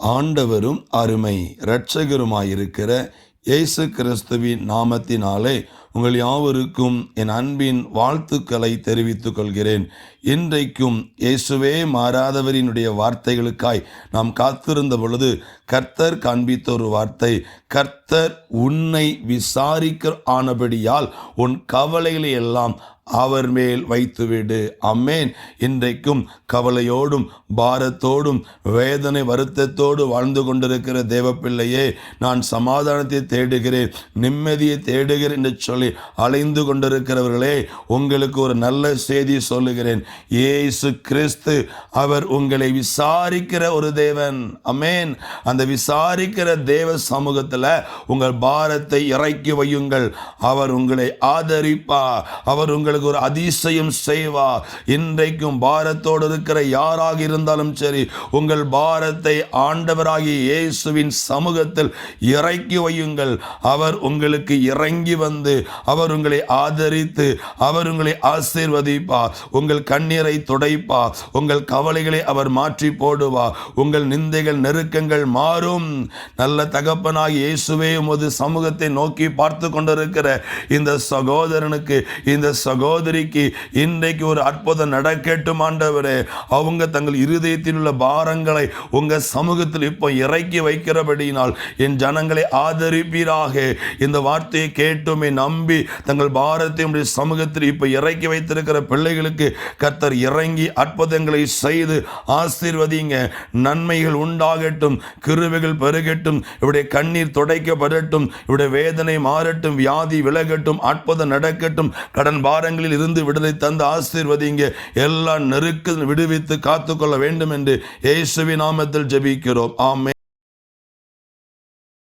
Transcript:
ஆண்டவரும் அருமை இரட்சகருமாயிருக்கிற இயேசு கிறிஸ்துவின் நாமத்தினாலே உங்கள் யாவருக்கும் என் அன்பின் வாழ்த்துக்களை தெரிவித்துக் கொள்கிறேன். இன்றைக்கும் இயேசுவே மாறாதவரினுடைய வார்த்தைகளுக்காய் நாம் காத்திருந்த பொழுது கர்த்தர் காண்பித்த ஒரு வார்த்தை, கர்த்தர் உன்னை விசாரிக்க ஆனபடியால் உன் கவலைகளை எல்லாம் அவர் மேல் வைத்துவிடு. அம்மேன். இன்றைக்கும் கவலையோடும் பாரத்தோடும் வேதனை வருத்தத்தோடு வாழ்ந்து கொண்டிருக்கிற தேவ பிள்ளையே, நான் சமாதானத்தை தேடுகிறேன், நிம்மதியை தேடுகிறேன் என்று சொல்லி அலைந்து கொண்டிருக்கிறவர்களே, உங்களுக்கு ஒரு நல்ல செய்தி சொல்லுகிறேன். இயேசு கிறிஸ்து அவர் உங்களை விசாரிக்கிற ஒரு தேவன். அமேன். அந்த விசாரிக்கிற தேவ சமூகத்தில் உங்கள் பாரத்தை இறக்கி வையுங்கள். அவர் உங்களை ஆதரிப்பார். அவர் உங்களுக்கு ஒரு அதிசயம் செய்வார். இன்றைக்கும் பாரத்தோடு இருக்கிற யாராக இருந்தாலும் சரி, உங்கள் பாரத்தை ஆண்டவராகிய இயேசுவின் சமூகத்தில் இறக்கி வையுங்கள். அவர் உங்களுக்கு இறங்கி வந்து அவர் உங்களை ஆதரித்து அவர் உங்களை ஆசீர்வதிப்பார். உங்கள் கண்ணீரை துடைப்பார். உங்கள் கவலைகளை அவர் மாற்றி போடுவார். உங்கள் நிந்தைகள் நெருக்கங்கள் மாறும். நல்ல தகப்பனாகிய இயேசுவே உமது சமூகத்தை நோக்கி பார்த்து கொண்டிருக்கிற இந்த சகோதரனுக்கு, இந்த சகோதரிக்கு இன்றைக்கு ஒரு அற்புதம் நடக்கட்டும் ஆண்டவரே. அவங்க தங்கள் இருதயத்தில் உள்ள பாரங்களை உங்க சமூகத்தில் இப்போ இறக்கி வைக்கிறபடியினால் என் ஜனங்களை ஆதரிப்பீராக. இந்த வார்த்தையை கேட்டுமே நம்பி தங்கள் பாரத்தை உடைய சமூகத்தில் இப்போ இறக்கி வைத்திருக்கிற பிள்ளைகளுக்கு கர்த்தர் இறங்கி அற்புதங்களை செய்து ஆசீர்வதிங்க. நன்மைகள் உண்டாகட்டும், கிருபைகள் பெருகட்டும், இவருடைய கண்ணீர் துடைக்கப்படட்டும், இவருடைய வேதனை மாறட்டும், வியாதி விலகட்டும், அற்புதம் நடக்கட்டும். கடன் பாரங்களில் இருந்து விடுதலை தந்து ஆசீர்வதிங்க. எல்லா நெருக்கத்தில் விடுவித்து காத்துக்கொள்ள வேண்டும் என்று இயேசுவின் நாமத்தில் ஜெபிக்கிறோம். ஆமென்.